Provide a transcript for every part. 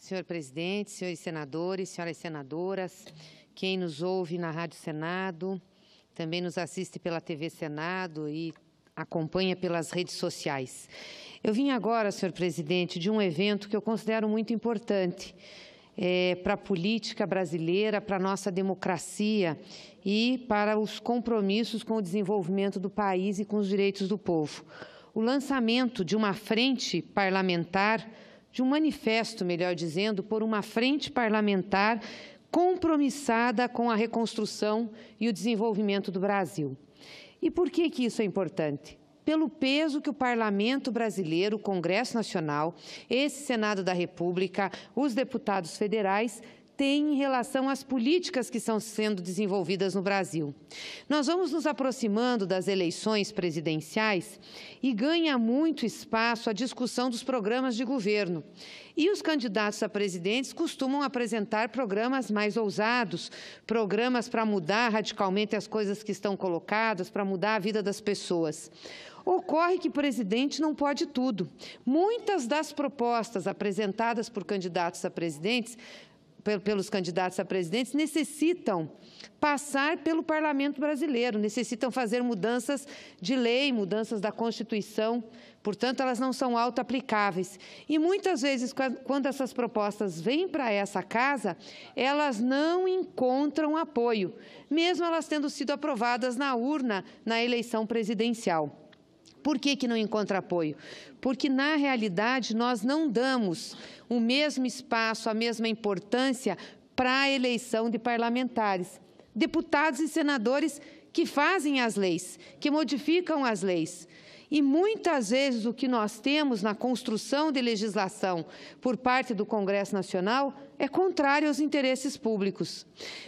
senhor presidente, senhores senadores, senhoras senadoras, quem nos ouve na Rádio Senado, também nos assiste pela TV Senado e acompanha pelas redes sociais. Eu vim agora, senhor presidente, de um evento que eu considero muito importante para a política brasileira, para a nossa democracia e para os compromissos com o desenvolvimento do país e com os direitos do povo. O lançamento de uma frente parlamentar, de um manifesto, melhor dizendo, por uma frente parlamentar compromissada com a reconstrução e o desenvolvimento do Brasil. E por que isso é importante? Pelo peso que o Parlamento brasileiro, o Congresso Nacional, esse Senado da República, os deputados federais têm em relação às políticas que estão sendo desenvolvidas no Brasil. Nós vamos nos aproximando das eleições presidenciais e ganha muito espaço a discussão dos programas de governo. E os candidatos a presidentes costumam apresentar programas mais ousados, programas para mudar radicalmente as coisas que estão colocadas, para mudar a vida das pessoas. Ocorre que o presidente não pode tudo. Muitas das propostas apresentadas por candidatos a presidentes pelos candidatos a presidentes necessitam passar pelo Parlamento brasileiro, necessitam fazer mudanças de lei, mudanças da Constituição, portanto, elas não são auto-aplicáveis. E muitas vezes, quando essas propostas vêm para essa casa, elas não encontram apoio, mesmo elas tendo sido aprovadas na urna na eleição presidencial. Por que não encontra apoio? Porque, na realidade, nós não damos o mesmo espaço, a mesma importância para a eleição de parlamentares, deputados e senadores que fazem as leis, que modificam as leis. E, muitas vezes, o que nós temos na construção de legislação por parte do Congresso Nacional é contrário aos interesses públicos.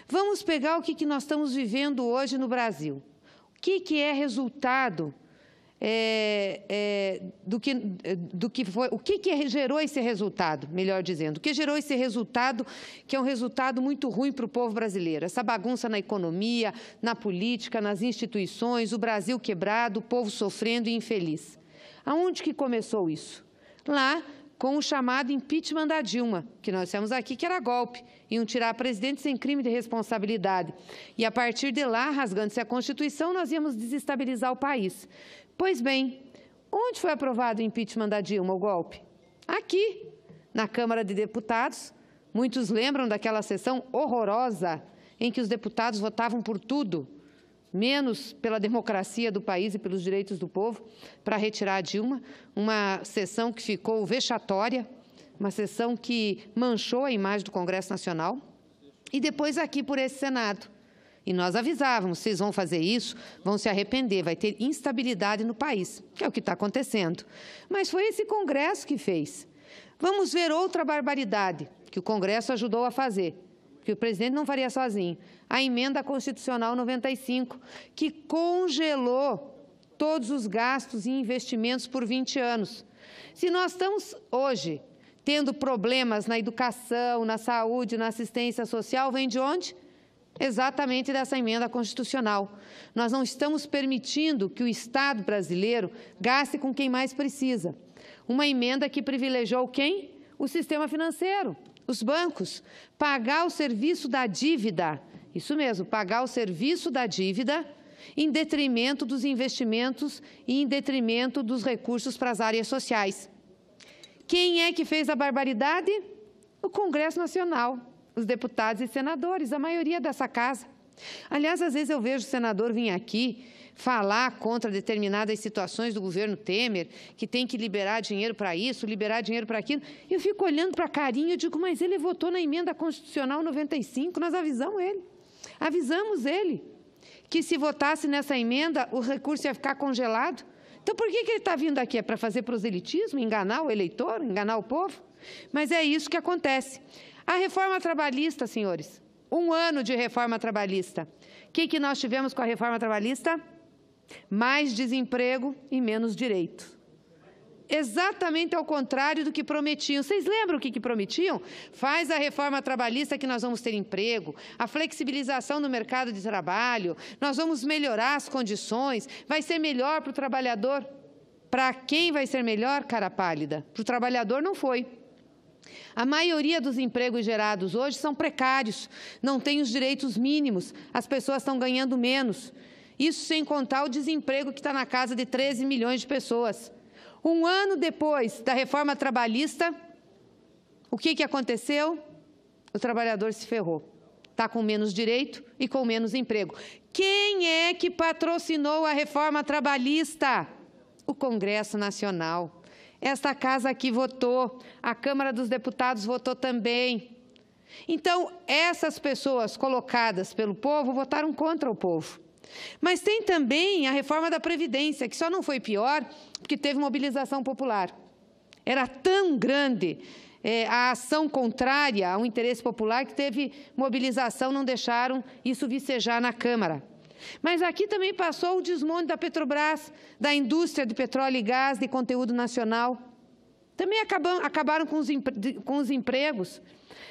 Vamos pegar o que nós estamos vivendo hoje no Brasil. O que é resultado o que gerou esse resultado, melhor dizendo, o que gerou esse resultado, que é um resultado muito ruim para o povo brasileiro, essa bagunça na economia, na política, nas instituições, o Brasil quebrado, o povo sofrendo e infeliz. Aonde que começou isso? Lá, com o chamado impeachment da Dilma, que nós temos aqui, que era golpe, iam tirar a presidente sem crime de responsabilidade. E, a partir de lá, rasgando-se a Constituição, nós íamos desestabilizar o país. Pois bem, onde foi aprovado o impeachment da Dilma, o golpe? Aqui, na Câmara de Deputados. Muitos lembram daquela sessão horrorosa em que os deputados votavam por tudo, menos pela democracia do país e pelos direitos do povo, para retirar a Dilma, uma sessão que ficou vexatória, uma sessão que manchou a imagem do Congresso Nacional, e depois aqui por esse Senado. E nós avisávamos, vocês vão fazer isso, vão se arrepender, vai ter instabilidade no país, que é o que está acontecendo. Mas foi esse Congresso que fez. Vamos ver outra barbaridade que o Congresso ajudou a fazer, que o presidente não faria sozinho, a emenda constitucional 95, que congelou todos os gastos e investimentos por 20 anos. Se nós estamos hoje tendo problemas na educação, na saúde, na assistência social, vem de onde? Exatamente dessa emenda constitucional. Nós não estamos permitindo que o Estado brasileiro gaste com quem mais precisa. Uma emenda que privilegiou quem? O sistema financeiro, os bancos. Pagar o serviço da dívida, isso mesmo, pagar o serviço da dívida em detrimento dos investimentos e em detrimento dos recursos para as áreas sociais. Quem é que fez a barbaridade? O Congresso Nacional. Os deputados e senadores, a maioria dessa casa. Aliás, às vezes eu vejo o senador vir aqui falar contra determinadas situações do governo Temer, que tem que liberar dinheiro para isso, liberar dinheiro para aquilo. E eu fico olhando para a carinha e digo, mas ele votou na emenda constitucional 95, nós avisamos ele que se votasse nessa emenda, o recurso ia ficar congelado. Então, por que ele está vindo aqui? É para fazer proselitismo, enganar o eleitor, enganar o povo? Mas é isso que acontece. A reforma trabalhista, senhores, 1 ano de reforma trabalhista. O que nós tivemos com a reforma trabalhista? Mais desemprego e menos direito. Exatamente ao contrário do que prometiam. Vocês lembram o que prometiam? Faz a reforma trabalhista que nós vamos ter emprego, a flexibilização no mercado de trabalho, nós vamos melhorar as condições, vai ser melhor para o trabalhador. Para quem vai ser melhor, cara pálida? Para o trabalhador não foi. A maioria dos empregos gerados hoje são precários, não têm os direitos mínimos, as pessoas estão ganhando menos. Isso sem contar o desemprego que está na casa de 13 milhões de pessoas. Um ano depois da reforma trabalhista, o que aconteceu? O trabalhador se ferrou. Está com menos direito e com menos emprego. Quem é que patrocinou a reforma trabalhista? O Congresso Nacional. Esta casa aqui votou, a Câmara dos Deputados votou também. Então, essas pessoas colocadas pelo povo votaram contra o povo. Mas tem também a reforma da Previdência, que só não foi pior porque teve mobilização popular. Era tão grande a ação contrária ao interesse popular que teve mobilização, não deixaram isso vicejar na Câmara. Mas aqui também passou o desmonte da Petrobras, da indústria de petróleo e gás de conteúdo nacional. Também acabaram com os empregos.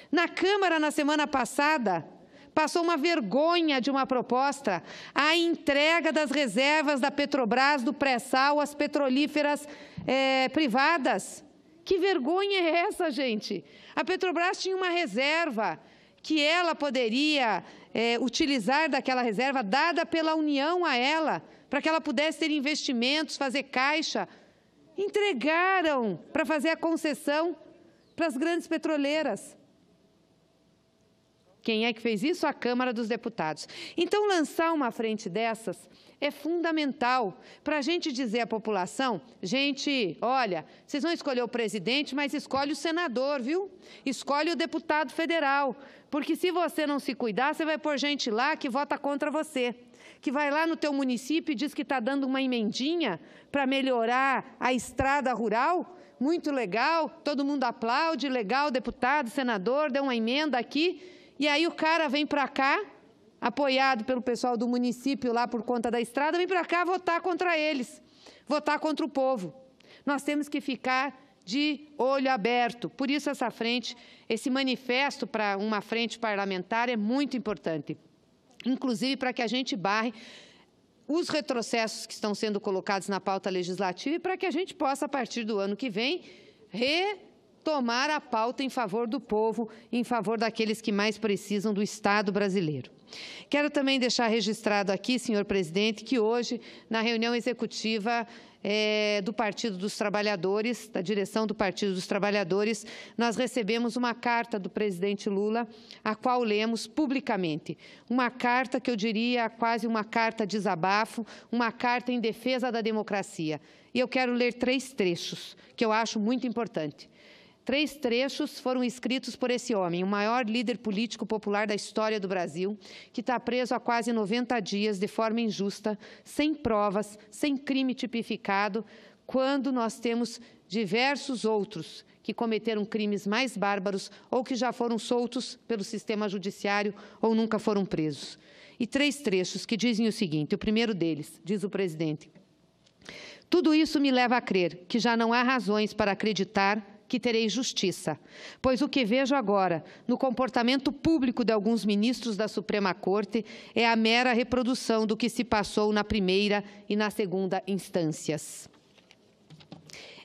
Na Câmara, na semana passada, passou uma vergonha de uma proposta, a entrega das reservas da Petrobras, do pré-sal, às petrolíferas privadas. Que vergonha é essa, gente? A Petrobras tinha uma reserva que ela poderia utilizar daquela reserva dada pela União a ela, para que ela pudesse ter investimentos, fazer caixa. Entregaram para fazer a concessão para as grandes petroleiras. Quem é que fez isso? A Câmara dos Deputados. Então, lançar uma frente dessas é fundamental para a gente dizer à população, gente, olha, vocês vão escolher o presidente, mas escolhe o senador, viu? Escolhe o deputado federal, porque se você não se cuidar, você vai pôr gente lá que vota contra você, que vai lá no teu município e diz que está dando uma emendinha para melhorar a estrada rural, muito legal, todo mundo aplaude, legal, deputado, senador, deu uma emenda aqui, e aí o cara vem para cá, apoiado pelo pessoal do município lá por conta da estrada, vem para cá votar contra eles, votar contra o povo. Nós temos que ficar de olho aberto. Por isso essa frente, esse manifesto para uma frente parlamentar é muito importante, inclusive para que a gente barre os retrocessos que estão sendo colocados na pauta legislativa e para que a gente possa, a partir do ano que vem, retomar a pauta em favor do povo, em favor daqueles que mais precisam do Estado brasileiro. Quero também deixar registrado aqui, senhor presidente, que hoje, na reunião executiva do Partido dos Trabalhadores, da direção do Partido dos Trabalhadores, nós recebemos uma carta do presidente Lula, a qual lemos publicamente. Uma carta que eu diria quase uma carta de desabafo, uma carta em defesa da democracia. E eu quero ler 3 trechos, que eu acho muito importante. 3 trechos foram escritos por esse homem, o maior líder político popular da história do Brasil, que está preso há quase 90 dias de forma injusta, sem provas, sem crime tipificado, quando nós temos diversos outros que cometeram crimes mais bárbaros ou que já foram soltos pelo sistema judiciário ou nunca foram presos. E 3 trechos que dizem o seguinte, o primeiro deles, diz o presidente: tudo isso me leva a crer que já não há razões para acreditar que terei justiça, pois o que vejo agora no comportamento público de alguns ministros da Suprema Corte é a mera reprodução do que se passou na primeira e na segunda instâncias.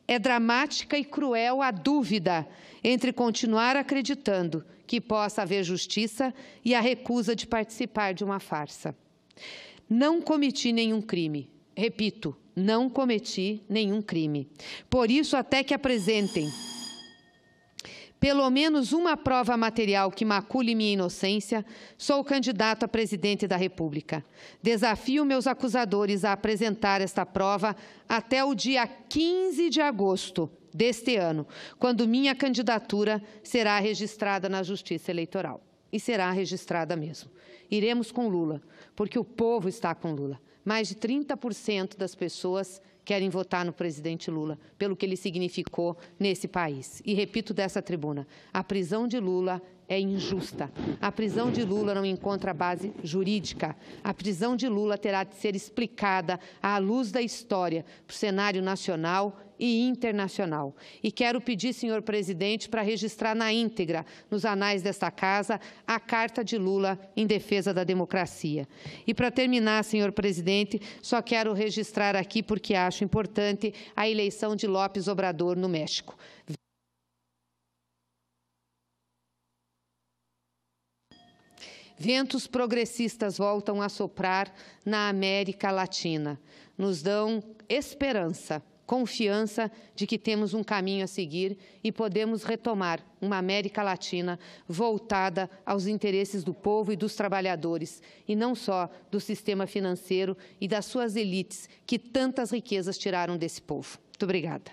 É dramática e cruel a dúvida entre continuar acreditando que possa haver justiça e a recusa de participar de uma farsa. Não cometi nenhum crime. Repito, não cometi nenhum crime. Por isso, até que apresentem pelo menos uma prova material que macule minha inocência, sou candidato a presidente da República. Desafio meus acusadores a apresentar esta prova até o dia 15 de agosto deste ano, quando minha candidatura será registrada na Justiça Eleitoral. E será registrada mesmo. Iremos com Lula, porque o povo está com Lula. Mais de 30% das pessoas querem votar no presidente Lula, pelo que ele significou nesse país. E repito dessa tribuna, a prisão de Lula é injusta. A prisão de Lula não encontra base jurídica. A prisão de Lula terá de ser explicada à luz da história, para o cenário nacional e internacional. E quero pedir, senhor presidente, para registrar na íntegra, nos anais desta casa, a Carta de Lula em defesa da democracia. E para terminar, senhor presidente, só quero registrar aqui, porque acho importante, a eleição de López Obrador no México. ventos progressistas voltam a soprar na América Latina. Nos dão esperança, confiança de que temos um caminho a seguir e podemos retomar uma América Latina voltada aos interesses do povo e dos trabalhadores, e não só do sistema financeiro e das suas elites, que tantas riquezas tiraram desse povo. Muito obrigada.